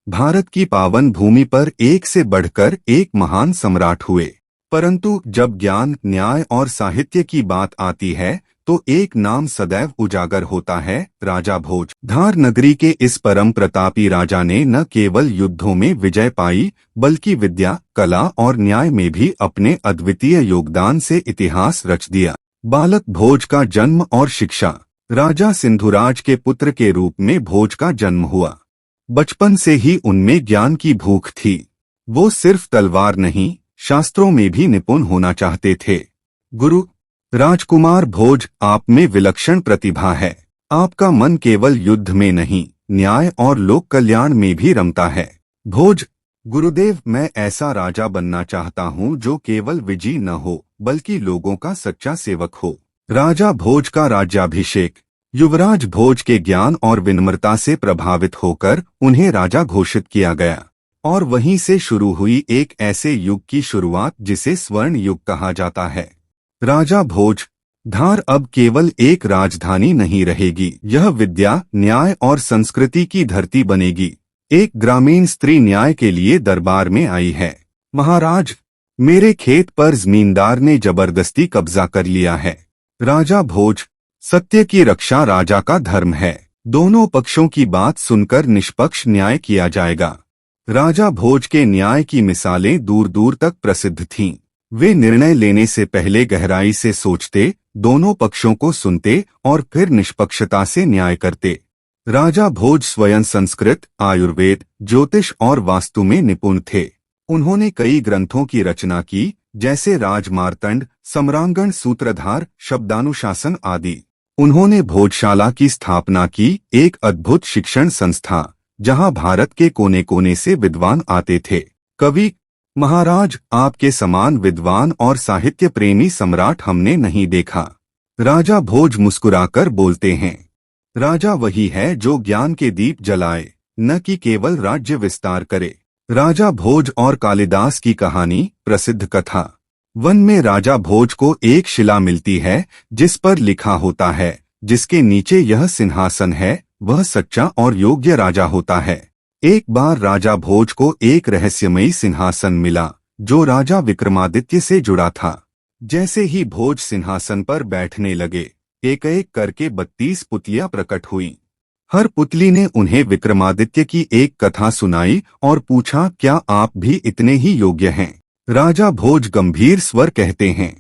भारत की पावन भूमि पर एक से बढ़कर एक महान सम्राट हुए, परंतु जब ज्ञान, न्याय और साहित्य की बात आती है तो एक नाम सदैव उजागर होता है, राजा भोज। धार नगरी के इस परम प्रतापी राजा ने न केवल युद्धों में विजय पाई, बल्कि विद्या, कला और न्याय में भी अपने अद्वितीय योगदान से इतिहास रच दिया। बालक भोज का जन्म और शिक्षा। राजा सिंधुराज के पुत्र के रूप में भोज का जन्म हुआ। बचपन से ही उनमें ज्ञान की भूख थी। वो सिर्फ तलवार नहीं, शास्त्रों में भी निपुण होना चाहते थे। गुरु: राजकुमार भोज, आप में विलक्षण प्रतिभा है। आपका मन केवल युद्ध में नहीं, न्याय और लोक कल्याण में भी रमता है। भोज: गुरुदेव, मैं ऐसा राजा बनना चाहता हूँ जो केवल विजयी न हो, बल्कि लोगों का सच्चा सेवक हो। राजा भोज का राज्याभिषेक। युवराज भोज के ज्ञान और विनम्रता से प्रभावित होकर उन्हें राजा घोषित किया गया, और वहीं से शुरू हुई एक ऐसे युग की शुरुआत जिसे स्वर्ण युग कहा जाता है। राजा भोज। धार अब केवल एक राजधानी नहीं रहेगी, यह विद्या, न्याय और संस्कृति की धरती बनेगी। एक ग्रामीण स्त्री न्याय के लिए दरबार में आई है। महाराज, मेरे खेत पर जमींदार ने जबरदस्ती कब्जा कर लिया है। राजा भोज: सत्य की रक्षा राजा का धर्म है। दोनों पक्षों की बात सुनकर निष्पक्ष न्याय किया जाएगा। राजा भोज के न्याय की मिसालें दूर दूर तक प्रसिद्ध थीं। वे निर्णय लेने से पहले गहराई से सोचते, दोनों पक्षों को सुनते और फिर निष्पक्षता से न्याय करते। राजा भोज स्वयं संस्कृत, आयुर्वेद, ज्योतिष और वास्तु में निपुण थे। उन्होंने कई ग्रंथों की रचना की, जैसे राजमार्तंड, सम्रांगण, सूत्रधार, शब्दानुशासन आदि। उन्होंने भोजशाला की स्थापना की, एक अद्भुत शिक्षण संस्था जहां भारत के कोने कोने से विद्वान आते थे। कवि: महाराज, आपके समान विद्वान और साहित्य प्रेमी सम्राट हमने नहीं देखा। राजा भोज मुस्कुराकर बोलते हैं। राजा वही है जो ज्ञान के दीप जलाए, न कि केवल राज्य विस्तार करे। राजा भोज और कालिदास की कहानी। प्रसिद्ध कथा। वन में राजा भोज को एक शिला मिलती है जिस पर लिखा होता है, जिसके नीचे यह सिंहासन है, वह सच्चा और योग्य राजा होता है। एक बार राजा भोज को एक रहस्यमयी सिंहासन मिला जो राजा विक्रमादित्य से जुड़ा था। जैसे ही भोज सिंहासन पर बैठने लगे, एक एक करके 32 पुतलियां प्रकट हुईं। हर पुतली ने उन्हें विक्रमादित्य की एक कथा सुनाई और पूछा, क्या आप भी इतने ही योग्य हैं? राजा भोज गंभीर स्वर कहते हैं,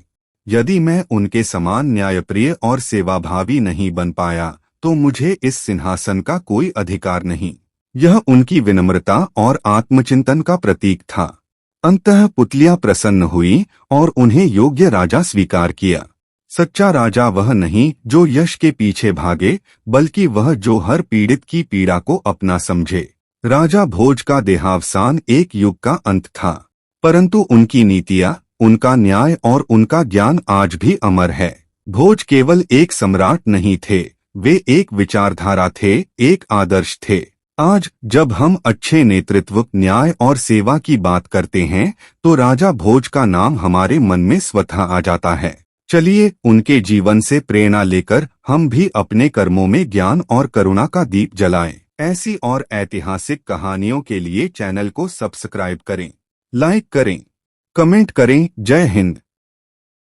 यदि मैं उनके समान न्यायप्रिय और सेवाभावी नहीं बन पाया तो मुझे इस सिंहासन का कोई अधिकार नहीं। यह उनकी विनम्रता और आत्मचिंतन का प्रतीक था। अंततः पुतलियां प्रसन्न हुईं और उन्हें योग्य राजा स्वीकार किया। सच्चा राजा वह नहीं जो यश के पीछे भागे, बल्कि वह जो हर पीड़ित की पीड़ा को अपना समझे। राजा भोज का देहावसान एक युग का अंत था, परंतु उनकी नीतियां, उनका न्याय और उनका ज्ञान आज भी अमर है। भोज केवल एक सम्राट नहीं थे, वे एक विचारधारा थे, एक आदर्श थे। आज जब हम अच्छे नेतृत्व, न्याय और सेवा की बात करते हैं तो राजा भोज का नाम हमारे मन में स्वतः आ जाता है। चलिए उनके जीवन से प्रेरणा लेकर हम भी अपने कर्मों में ज्ञान और करुणा का दीप जलाएं। ऐसी और ऐतिहासिक कहानियों के लिए चैनल को सब्सक्राइब करें, लाइक करें, कमेंट करें। जय हिंद।